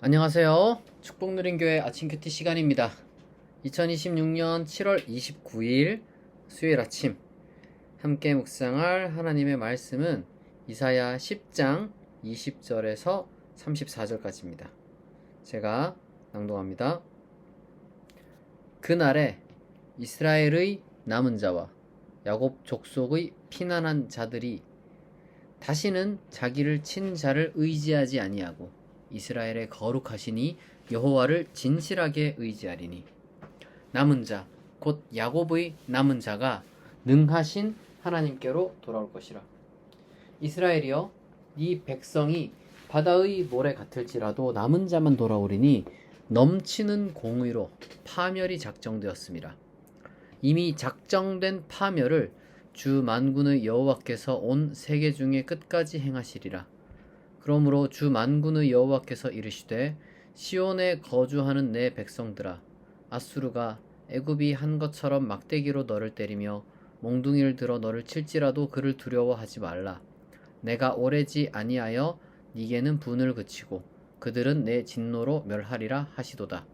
안녕하세요. 축복누린교회 아침 큐티 시간입니다. 2026년 7월 29일 수요일 아침 함께 묵상할 하나님의 말씀은 이사야 10장 20절에서 34절까지입니다. 제가 낭독합니다. 그날에 이스라엘의 남은 자와 야곱 족속의 피난한 자들이 다시는 자기를 친 자를 의지하지 아니하고 이스라엘의 거룩하시니 여호와를 진실하게 의지하리니 남은 자 곧 야곱의 남은 자가 능하신 하나님께로 돌아올 것이라. 이스라엘이여, 네 백성이 바다의 모래 같을지라도 남은 자만 돌아오리니 넘치는 공의로 파멸이 작정되었습니다. 이미 작정된 파멸을 주 만군의 여호와께서 온 세계 중에 끝까지 행하시리라. 그러므로 주 만군의 여호와께서 이르시되 시온에 거주하는 내 백성들아, 아수르가 애굽이 한 것처럼 막대기로 너를 때리며 몽둥이를 들어 너를 칠지라도 그를 두려워하지 말라. 내가 오래지 아니하여 네게는 분을 그치고 그들은 내 진노로 멸하리라 하시도다.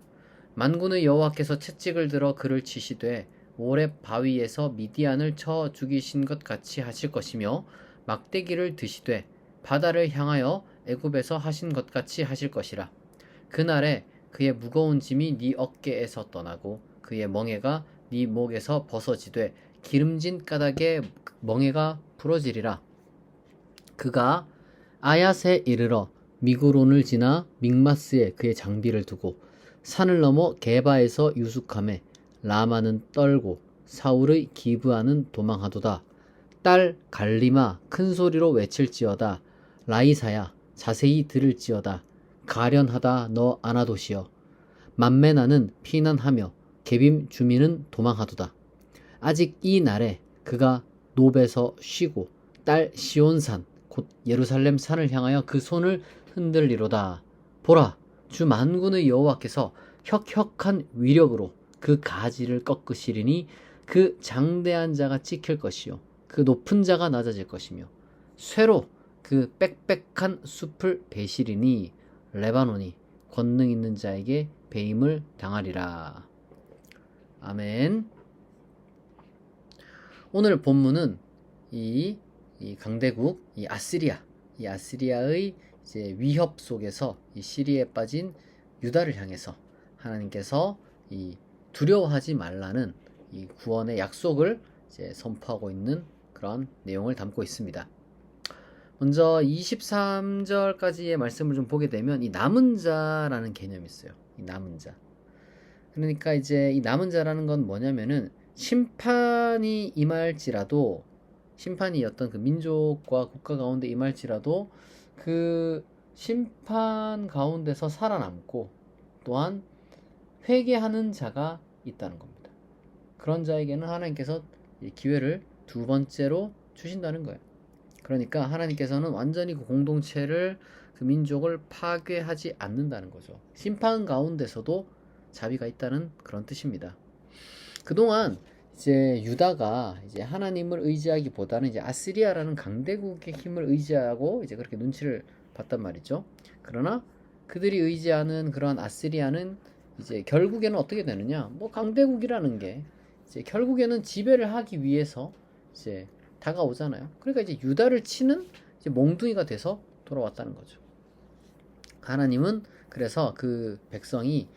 만군의 여호와께서 채찍을 들어 그를 치시되 오렙 바위에서 미디안을 쳐 죽이신 것 같이 하실 것이며 막대기를 드시되 바다를 향하여 애굽에서 하신 것 같이 하실 것이라. 그날에 그의 무거운 짐이 네 어깨에서 떠나고 그의 멍에가 네 목에서 벗어지되 기름진 까닭에 멍에가 부러지리라. 그가 아얏에 이르러 미그론을 지나 믹마스에 그의 장비를 두고 산을 넘어 게바에서 유숙함에 라마는 떨고 사울의 기브아는 도망하도다. 딸 갈리마 큰 소리로 외칠지어다. 라이사야 자세히 들을지어다. 가련하다 너 아나도시여. 만메나는 피난하며 게빔 주민은 도망하도다. 아직 이 날에 그가 노베서 쉬고 딸 시온산 곧 예루살렘 산을 향하여 그 손을 흔들리로다. 보라, 주 만군의 여호와께서 혁혁한 위력으로 그 가지를 꺾으시리니 그 장대한 자가 찍힐 것이요 그 높은 자가 낮아질 것이며 쇠로 그 빽빽한 숲을 베시리니 레바논이 권능 있는 자에게 배임을 당하리라. 아멘. 오늘 본문은 이 강대국 이 아시리아의 이제 위협 속에서 이 시리에 빠진 유다를 향해서 하나님께서 이 두려워하지 말라는 이 구원의 약속을 이제 선포하고 있는 그런 내용을 담고 있습니다. 먼저 23절까지의 말씀을 좀 보게 되면 이 남은 자라는 개념이 있어요. 이 남은 자. 그러니까 이제 이 남은 자라는 건 뭐냐면은 심판이 임할지라도 심판이 어떤 그 민족과 국가 가운데 임할지라도 그 심판 가운데서 살아남고 또한 회개하는 자가 있다는 겁니다. 그런 자에게는 하나님께서 기회를 두 번째로 주신다는 거예요. 그러니까 하나님께서는 완전히 그 공동체를 그 민족을 파괴하지 않는다는 거죠. 심판 가운데서도 자비가 있다는 그런 뜻입니다. 그동안 이제 유다가 이제 하나님을 의지하기보다는 이제 아시리아라는 강대국의 힘을 의지하고 이제 그렇게 눈치를 봤단 말이죠. 그러나 그들이 의지하는 그러한 아시리아는 이제 결국에는 어떻게 되느냐? 뭐 강대국이라는 게 이제 결국에는 지배를 하기 위해서 이제 다가오잖아요. 그러니까 이제 유다를 치는 이제 몽둥이가 돼서 돌아왔다는 거죠. 하나님은 그래서 그 백성이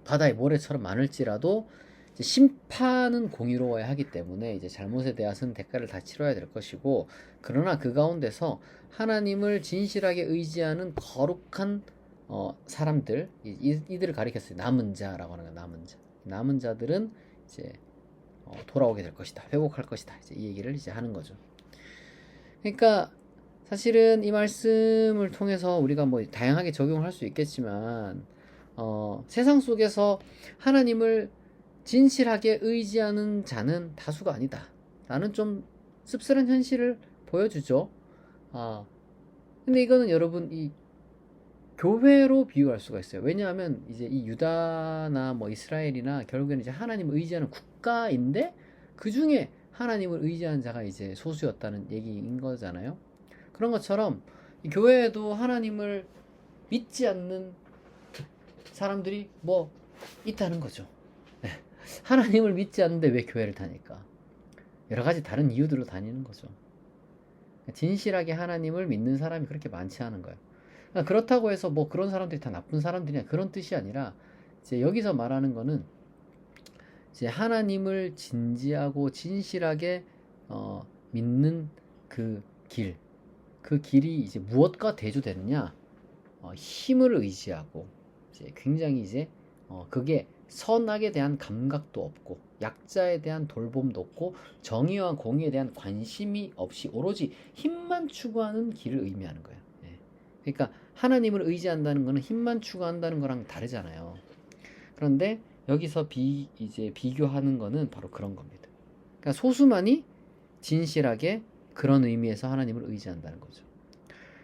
바다의 모래처럼 많을지라도 이제 심판은 공의로워야 하기 때문에 이제 잘못에 대해서는 대가를 다 치러야 될 것이고, 그러나 그 가운데서 하나님을 진실하게 의지하는 거룩한 사람들, 이들을 가리켰어요. 남은 자라고 하는 거예요. 남은 자들은 이제 돌아오게 될 것이다. 회복할 것이다. 이제 이 얘기를 이제 하는 거죠. 그러니까 사실은 이 말씀을 통해서 우리가 뭐 다양하게 적용할 수 있겠지만 세상 속에서 하나님을 진실하게 의지하는 자는 다수가 아니다 라는 좀 씁쓸한 현실을 보여주죠. 근데 이거는 여러분 이 교회로 비유할 수가 있어요. 왜냐하면 이제 이 유다나 뭐 이스라엘이나 결국에는 이제 하나님을 의지하는 국가인데 그 중에 하나님을 의지하는 자가 이제 소수였다는 얘기인 거잖아요. 그런 것처럼 이 교회에도 하나님을 믿지 않는 사람들이 뭐 있다는 거죠. 네. 하나님을 믿지 않는데 왜 교회를 다닐까? 여러 가지 다른 이유들로 다니는 거죠. 진실하게 하나님을 믿는 사람이 그렇게 많지 않은 거예요. 그렇다고 해서 뭐 그런 사람들이 다 나쁜 사람들이냐 그런 뜻이 아니라 이제 여기서 말하는 거는 이제 하나님을 진지하고 진실하게 믿는 그 길, 그 길이 이제 무엇과 대조되느냐? 힘을 의지하고 이제 굉장히 이제 그게 선악에 대한 감각도 없고 약자에 대한 돌봄도 없고 정의와 공의에 대한 관심이 없이 오로지 힘만 추구하는 길을 의미하는 거예요. 예. 그러니까 하나님을 의지한다는 것은 힘만 추구한다는 거랑 다르잖아요. 그런데 여기서 이제 비교하는 거는 바로 그런 겁니다. 그러니까 소수만이 진실하게 그런 의미에서 하나님을 의지한다는 거죠.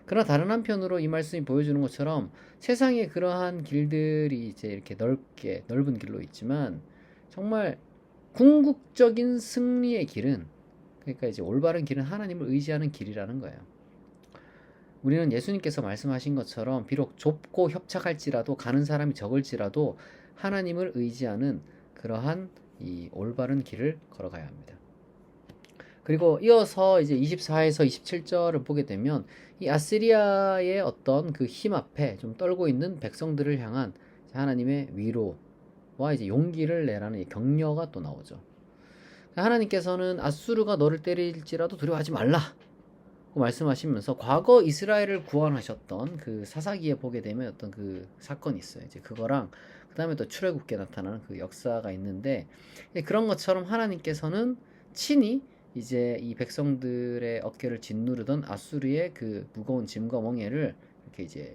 그러나 다른 한편으로 이 말씀이 보여주는 것처럼 세상에 그러한 길들이 이제 이렇게 넓은 길로 있지만 정말 궁극적인 승리의 길은, 그러니까 이제 올바른 길은 하나님을 의지하는 길이라는 거예요. 우리는 예수님께서 말씀하신 것처럼 비록 좁고 협착할지라도 가는 사람이 적을지라도 하나님을 의지하는 그러한 이 올바른 길을 걸어가야 합니다. 그리고 이어서 이제 24에서 27절을 보게 되면 이 아시리아의 어떤 그 힘 앞에 좀 떨고 있는 백성들을 향한 하나님의 위로와 이제 용기를 내라는 격려가 또 나오죠. 하나님께서는 아수르가 너를 때릴지라도 두려워하지 말라 말씀하시면서 과거 이스라엘을 구원하셨던 그 사사기에 보게 되면 어떤 그 사건이 있어요. 이제 그거랑 그 다음에 또 출애굽기에 나타나는 그 역사가 있는데 그런 것처럼 하나님께서는 친히 이제 이 백성들의 어깨를 짓누르던 아수르의 그 무거운 짐과 멍에를 이렇게 이제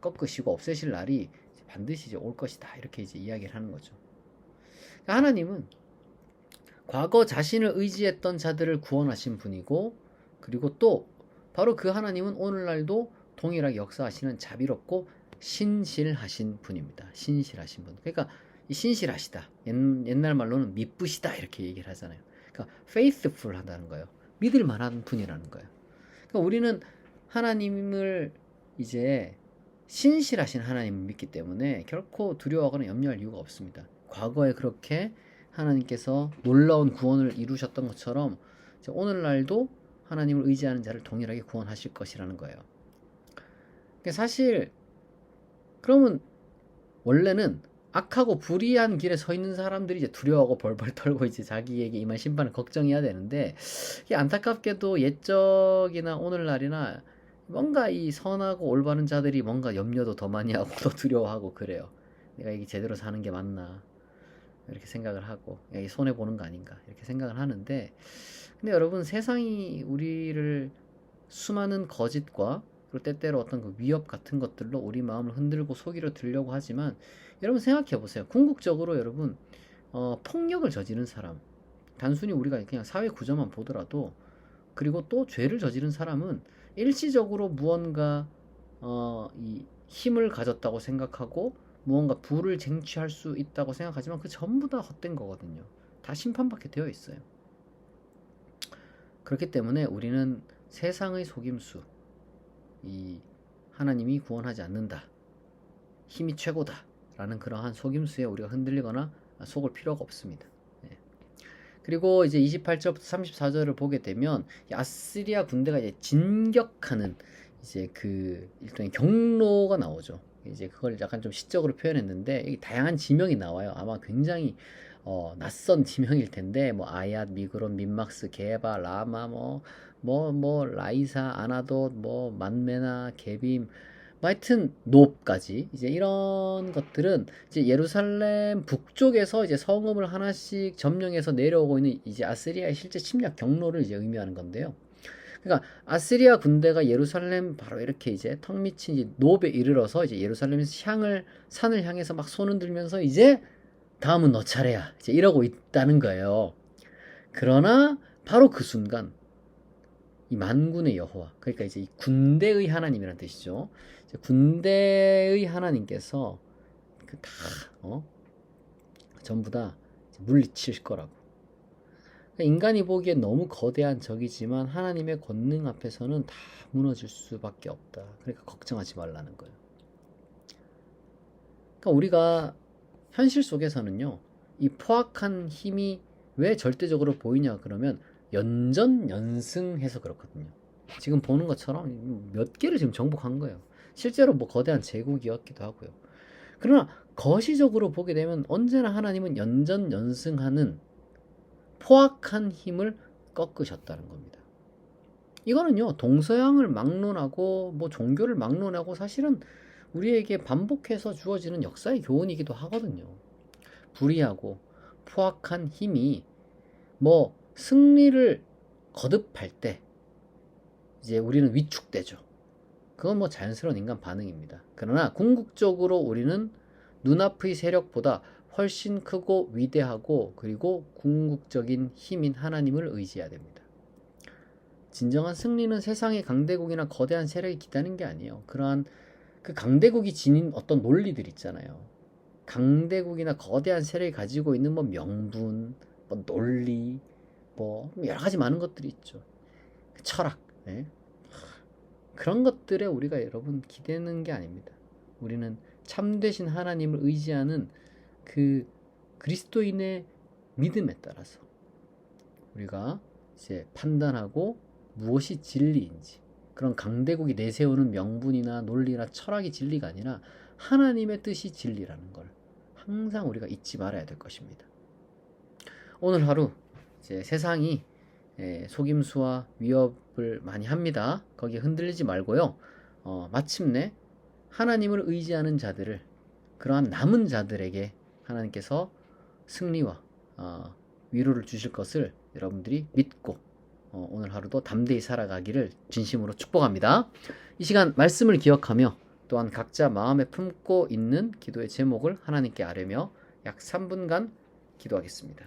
꺾으시고 없애실 날이 반드시 이제 올 것이다 이렇게 이제 이야기를 하는 거죠. 그러니까 하나님은 과거 자신을 의지했던 자들을 구원하신 분이고 그리고 또 바로 그 하나님은 오늘날도 동일하게 역사하시는 자비롭고 신실하신 분입니다. 신실하신 분. 그러니까 신실하시다. 옛날 말로는 미쁘시다 이렇게 얘기를 하잖아요. 그러니까 faithful 한다는 거예요. 믿을 만한 분이라는 거예요. 그러니까 우리는 하나님을 이제 신실하신 하나님을 믿기 때문에 결코 두려워하거나 염려할 이유가 없습니다. 과거에 그렇게 하나님께서 놀라운 구원을 이루셨던 것처럼 오늘날도 하나님을 의지하는 자를 동일하게 구원하실 것이라는 거예요. 그러니까 사실 그러면 원래는 악하고 불의한 길에 서 있는 사람들이 이제 두려워하고 벌벌 떨고 이제 자기에게 임할 심판을 걱정해야 되는데 이게 안타깝게도 옛적이나 오늘날이나 뭔가 이 선하고 올바른 자들이 뭔가 염려도 더 많이 하고 더 두려워하고 그래요. 내가 이게 제대로 사는 게 맞나 이렇게 생각을 하고 손해 보는 거 아닌가 이렇게 생각을 하는데 근데 여러분 세상이 우리를 수많은 거짓과 그리고 때때로 어떤 그 위협 같은 것들로 우리 마음을 흔들고 속이려 들려고 하지만 여러분 생각해 보세요. 궁극적으로 여러분 폭력을 저지른 사람 단순히 우리가 그냥 사회 구조만 보더라도 그리고 또 죄를 저지른 사람은 일시적으로 무언가 이 힘을 가졌다고 생각하고 무언가 부를 쟁취할 수 있다고 생각하지만 그 전부 다 헛된 거거든요. 다 심판받게 되어 있어요. 그렇기 때문에 우리는 세상의 속임수 이 하나님이 구원하지 않는다. 힘이 최고다. 라는 그러한 속임수에 우리가 흔들리거나 속을 필요가 없습니다. 네. 그리고 이제 28절부터 34절을 보게 되면 아시리아 군대가 이제 진격하는 이제 그 일종의 경로가 나오죠. 이제 그걸 약간 좀 시적으로 표현했는데 다양한 지명이 나와요. 아마 굉장히 낯선 지명일 텐데 뭐 아얏, 미그론, 민막스, 게바, 라마 라이사, 아나돗, 만메나, 게빔, 하여튼 놉까지 이제 이런 것들은 이제 예루살렘 북쪽에서 이제 성읍을 하나씩 점령해서 내려오고 있는 이제 아시리아의 실제 침략 경로를 이제 의미하는 건데요. 그러니까 아시리아 군대가 예루살렘 바로 이렇게 이제 턱 밑인 이제 놉에 이르러서 이제 예루살렘에서 산을 향해서 막 손을 들면서 이제 다음은 너 차례야 이제 이러고 있다는 거예요. 그러나 바로 그 순간 이 만군의 여호와 그러니까 이제 이 군대의 하나님이라는 뜻이죠. 이제 군대의 하나님께서 그 다 전부 다 물리칠 거라고. 그러니까 인간이 보기엔 너무 거대한 적이지만 하나님의 권능 앞에서는 다 무너질 수밖에 없다. 그러니까 걱정하지 말라는 거예요. 그러니까 우리가 현실 속에서는요, 이 포악한 힘이 왜 절대적으로 보이냐 그러면 연전연승해서 그렇거든요. 지금 보는 것처럼 몇 개를 지금 정복한 거예요. 실제로 뭐 거대한 제국이었기도 하고요. 그러나 거시적으로 보게 되면 언제나 하나님은 연전연승하는 포악한 힘을 꺾으셨다는 겁니다. 이거는요, 동서양을 막론하고 뭐 종교를 막론하고 사실은 우리에게 반복해서 주어지는 역사의 교훈이기도 하거든요. 불의하고 포악한 힘이 뭐 승리를 거듭할 때 이제 우리는 위축되죠. 그건 뭐 자연스러운 인간 반응입니다. 그러나 궁극적으로 우리는 눈앞의 세력보다 훨씬 크고 위대하고 그리고 궁극적인 힘인 하나님을 의지해야 됩니다. 진정한 승리는 세상의 강대국이나 거대한 세력이 기다는 게 아니에요. 그러한 그 강대국이 지닌 어떤 논리들 있잖아요. 강대국이나 거대한 세력이 가지고 있는 뭐 명분, 뭐 논리, 뭐 여러 가지 많은 것들이 있죠. 철학, 네? 그런 것들에 우리가 여러분 기대는 게 아닙니다. 우리는 참되신 하나님을 의지하는 그 그리스도인의 믿음에 따라서 우리가 이제 판단하고 무엇이 진리인지, 그런 강대국이 내세우는 명분이나 논리나 철학이 진리가 아니라 하나님의 뜻이 진리라는 걸 항상 우리가 잊지 말아야 될 것입니다. 오늘 하루 이제 세상이 속임수와 위협을 많이 합니다. 거기에 흔들리지 말고요. 마침내 하나님을 의지하는 자들을, 그러한 남은 자들에게 하나님께서 승리와 위로를 주실 것을 여러분들이 믿고 오늘 하루도 담대히 살아가기를 진심으로 축복합니다. 이 시간 말씀을 기억하며 또한 각자 마음에 품고 있는 기도의 제목을 하나님께 아뢰며 약 3분간 기도하겠습니다.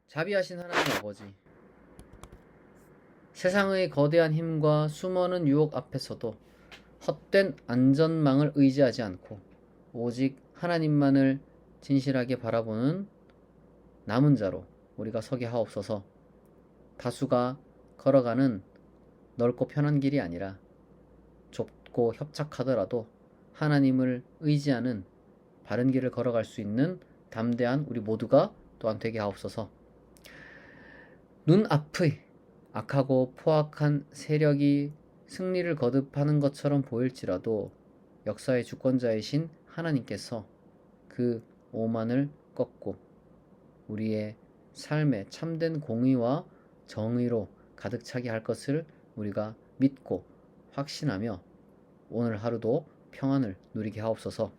자비하신 하나님 아버지, 세상의 거대한 힘과 수많은 유혹 앞에서도 헛된 안전망을 의지하지 않고 오직 하나님만을 진실하게 바라보는 남은 자로 우리가 서게 하옵소서. 다수가 걸어가는 넓고 편한 길이 아니라 좁고 협착하더라도 하나님을 의지하는 바른 길을 걸어갈 수 있는 담대한 우리 모두가 또한 되게 하옵소서. 눈앞의 악하고 포악한 세력이 승리를 거듭하는 것처럼 보일지라도 역사의 주권자이신 하나님께서 그 오만을 꺾고 우리의 삶에 참된 공의와 정의로 가득 차게 할 것을 우리가 믿고 확신하며 오늘 하루도 평안을 누리게 하옵소서.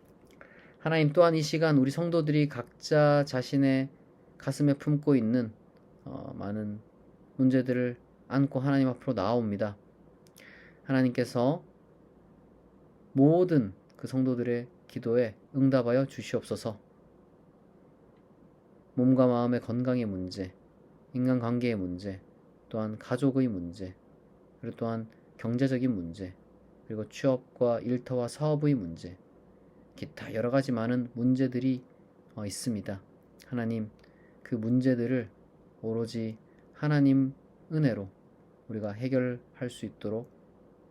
하나님, 또한 이 시간 우리 성도들이 각자 자신의 가슴에 품고 있는 많은 문제들을 안고 하나님 앞으로 나아옵니다. 하나님께서 모든 그 성도들의 기도에 응답하여 주시옵소서. 몸과 마음의 건강의 문제, 인간관계의 문제, 또한 가족의 문제, 그리고 또한 경제적인 문제, 그리고 취업과 일터와 사업의 문제, 기타 여러 가지 많은 문제들이 있습니다. 하나님, 그 문제들을 오로지 하나님 은혜로 우리가 해결할 수 있도록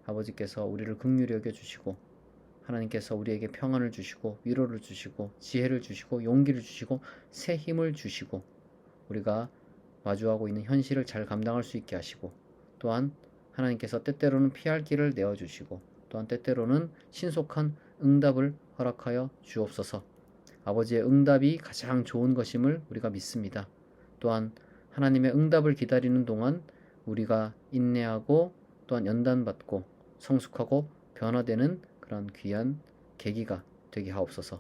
아버지께서 우리를 긍휼히 여겨주시고 하나님께서 우리에게 평안을 주시고 위로를 주시고 지혜를 주시고 용기를 주시고 새 힘을 주시고 우리가 마주하고 있는 현실을 잘 감당할 수 있게 하시고 또한 하나님께서 때때로는 피할 길을 내어주시고 또한 때때로는 신속한 응답을 허락하여 주옵소서. 아버지의 응답이 가장 좋은 것임을 우리가 믿습니다. 또한 하나님의 응답을 기다리는 동안 우리가 인내하고 또한 연단받고 성숙하고 변화되는 그런 귀한 계기가 되게 하옵소서.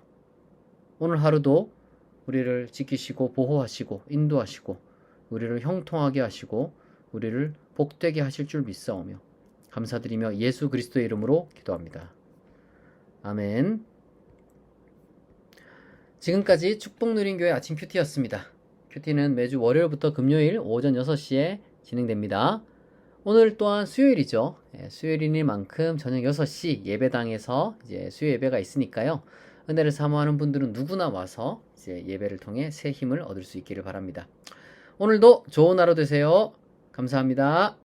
오늘 하루도 우리를 지키시고 보호하시고 인도하시고 우리를 형통하게 하시고 우리를 복되게 하실 줄 믿사오며 감사드리며 예수 그리스도의 이름으로 기도합니다. 아멘. 지금까지 축복누린교회 아침 큐티였습니다. 큐티는 매주 월요일부터 금요일 오전 6시에 진행됩니다. 오늘 또한 수요일이죠. 수요일이니만큼 저녁 6시 예배당에서 이제 수요 예배가 있으니까요. 은혜를 사모하는 분들은 누구나 와서 이제 예배를 통해 새 힘을 얻을 수 있기를 바랍니다. 오늘도 좋은 하루 되세요. 감사합니다.